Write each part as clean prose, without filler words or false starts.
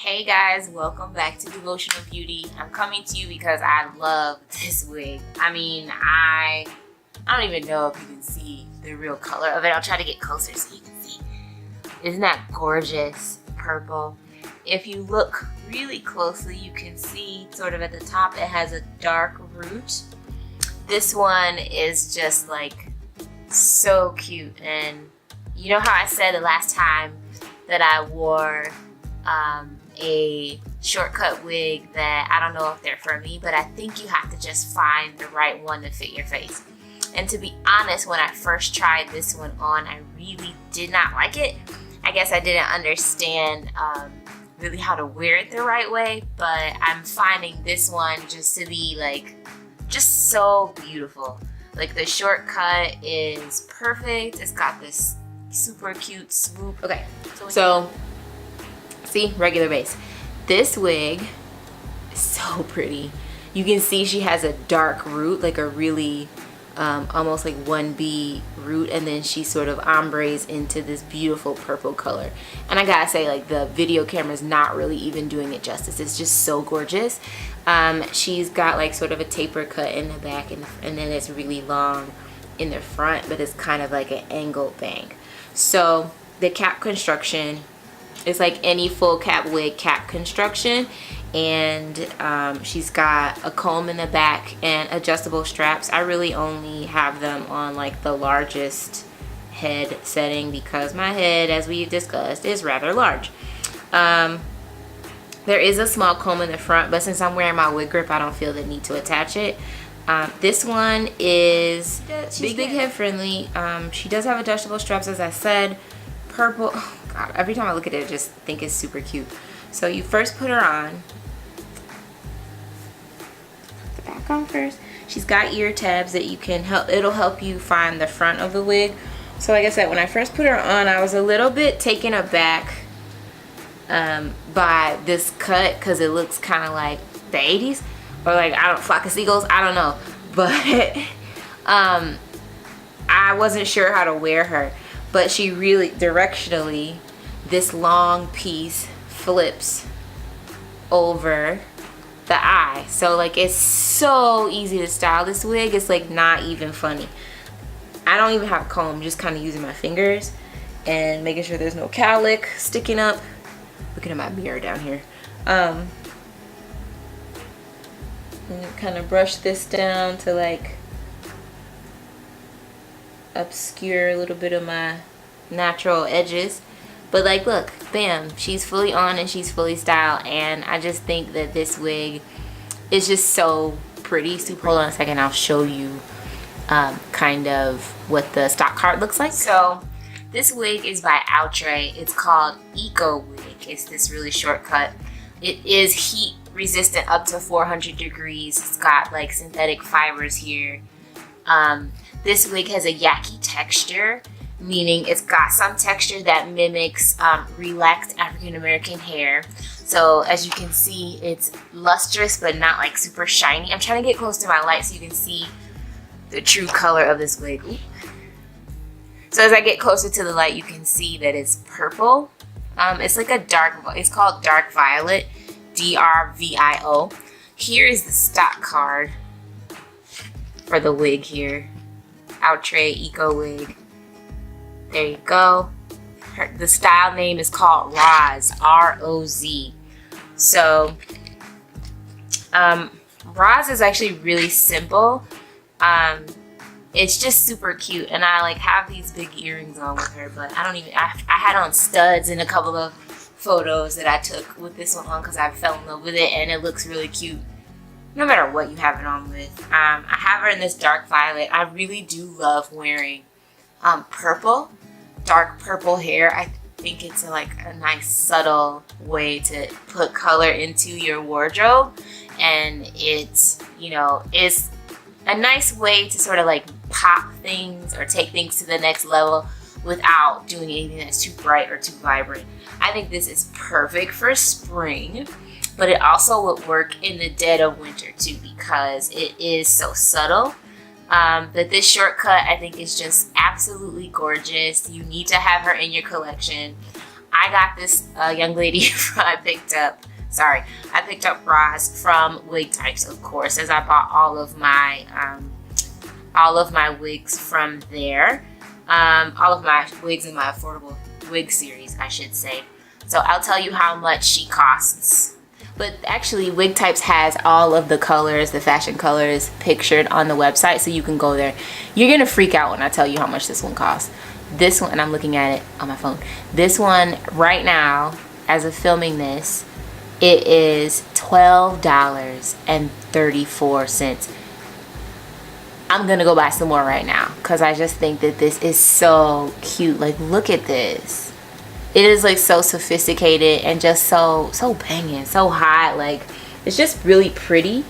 Hey guys, welcome back to Devotional Beauty. I'm coming to you because I love this wig. I don't even know if you can see the real color of it. I'll try to get closer so you can see. Isn't that gorgeous purple? If you look really closely, you can see sort of at the top it has a dark root. This one is just like so cute. And you know how I said the last time that I wore a shortcut wig that I don't know if they're for me, but I think you have to just find the right one to fit your face. And to be honest, when I first tried this one on, I really did not like it. I guess I didn't understand really how to wear it the right way, but I'm finding this one just to be like, just so beautiful. Like the shortcut is perfect. It's got this super cute swoop. Okay, so see, regular base. This wig is so pretty. You can see she has a dark root, like a really almost like 1B root, and then she sort of ombres into this beautiful purple color. And I gotta say, like, the video camera is not really even doing it justice. It's just so gorgeous. She's got like sort of a taper cut in the back, and then it's really long in the front, but it's kind of like an angled bang. So the cap construction, it's like any full cap wig cap construction, and she's got a comb in the back and adjustable straps. I really only have them on like the largest head setting because my head, as we've discussed, is rather large. There is a small comb in the front, but since I'm wearing my wig grip, I don't feel the need to attach it. This one is big head friendly. She does have adjustable straps, as I said. Purple. Oh God, every time I look at it, I just think it's super cute. So you first put her on. Put the back on first. She's got ear tabs that you can help. It'll help you find the front of the wig. So like I said, when I first put her on, I was a little bit taken aback by this cut because it looks kind of like the 80s or like, I don't, flock of seagulls. I don't know, but I wasn't sure how to wear her. But she really, directionally, this long piece flips over the eye. So like, it's so easy to style this wig. It's like not even funny. I don't even have a comb, just kind of using my fingers and making sure there's no cowlick sticking up. Looking at my mirror down here. And kind of brush this down to like obscure a little bit of my natural edges, but like, look, bam, she's fully on and she's fully styled. And I just think that this wig is just so pretty. Super. Hold on a second, I'll show you kind of what the stock card looks like. So this wig is by Outre. It's called Eco Wig. It's this really short cut. It is heat resistant up to 400 degrees. It's got like synthetic fibers here. This wig has a yaki texture, meaning it's got some texture that mimics relaxed African American hair. So as you can see, it's lustrous but not like super shiny. I'm trying to get close to my light so you can see the true color of this wig. Ooh. So as I get closer to the light, you can see that it's purple. It's like a dark, it's called dark violet, DRVIO. Here is the stock card for the wig here. Outre Eco Wig. There you go. The style name is called Roz, R-O-Z. So Roz is actually really simple. It's just super cute, and I like have these big earrings on with her, but I had on studs in a couple of photos that I took with this one on because I fell in love with it, and it looks really cute no matter what you have it on with. I have her in this dark violet. I really do love wearing purple, dark purple hair. I think it's like a nice subtle way to put color into your wardrobe, and it's, you know, it's a nice way to sort of like pop things or take things to the next level without doing anything that's too bright or too vibrant. I think this is perfect for spring, but it also would work in the dead of winter too because it is so subtle. But this shortcut I think is just absolutely gorgeous. You need to have her in your collection. I got this young lady I picked up Roz from Wigtypes, of course, as I bought all of my wigs from there. All of my wigs in my affordable wig series, I should say. So I'll tell you how much she costs. But actually, Wigtypes has all of the colors, the fashion colors, pictured on the website, so you can go there. You're gonna freak out when I tell you how much this one costs. This one, and I'm looking at it on my phone. This one right now, as of filming this, it is $12.34. I'm gonna go buy some more right now because I just think that this is so cute. Like, look at this. It is like so sophisticated and just so banging, so hot. Like, it's just really pretty,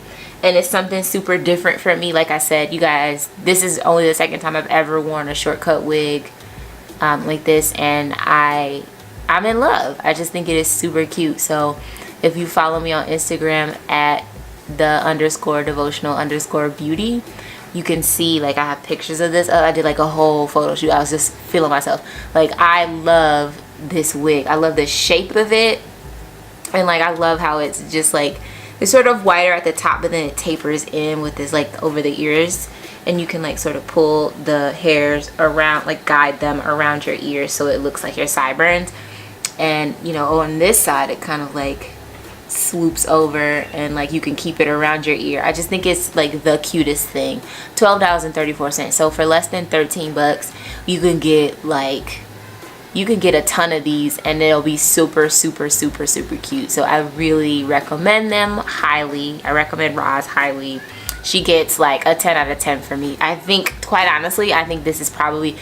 and it's something super different for me. Like I said, you guys, this is only the second time I've ever worn a shortcut wig like this, and I'm in love. I just think it is super cute. So if you follow me on Instagram at _devotional_beauty, you can see, like, I have pictures of this. I did like a whole photo shoot. I was just feeling myself. Like, I love this wig. I love the shape of it, and like I love how it's just like, it's sort of wider at the top, but then it tapers in with this like over the ears, and you can like sort of pull the hairs around, like guide them around your ears so it looks like your sideburns. And you know, on this side it kind of like swoops over, and like you can keep it around your ear. I just think it's like the cutest thing. $12.34. So for less than 13 bucks, you can get a ton of these, and they'll be super cute. So I really recommend them highly. I recommend Roz highly. She gets like a 10 out of 10 for me. I think, quite honestly, I think this is probably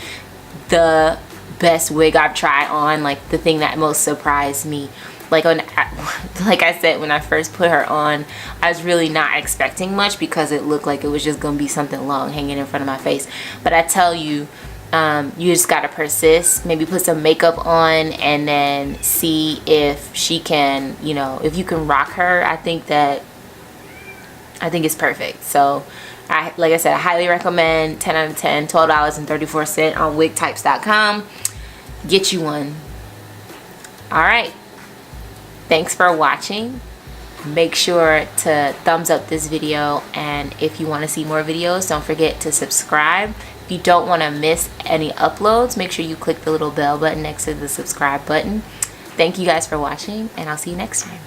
the best wig I've tried on. Like, the thing that most surprised me. Like I said, when I first put her on, I was really not expecting much because it looked like it was just gonna be something long hanging in front of my face. But I tell you, you just gotta persist. Maybe put some makeup on and then see if she can, you know, if you can rock her. I think it's perfect. So like I said, I highly recommend. 10 out of 10, $12.34 on wigtypes.com. Get you one. All right, thanks for watching. Make sure to thumbs up this video, and if you want to see more videos, don't forget to subscribe. If you don't want to miss any uploads, make sure you click the little bell button next to the subscribe button. Thank you guys for watching, and I'll see you next time.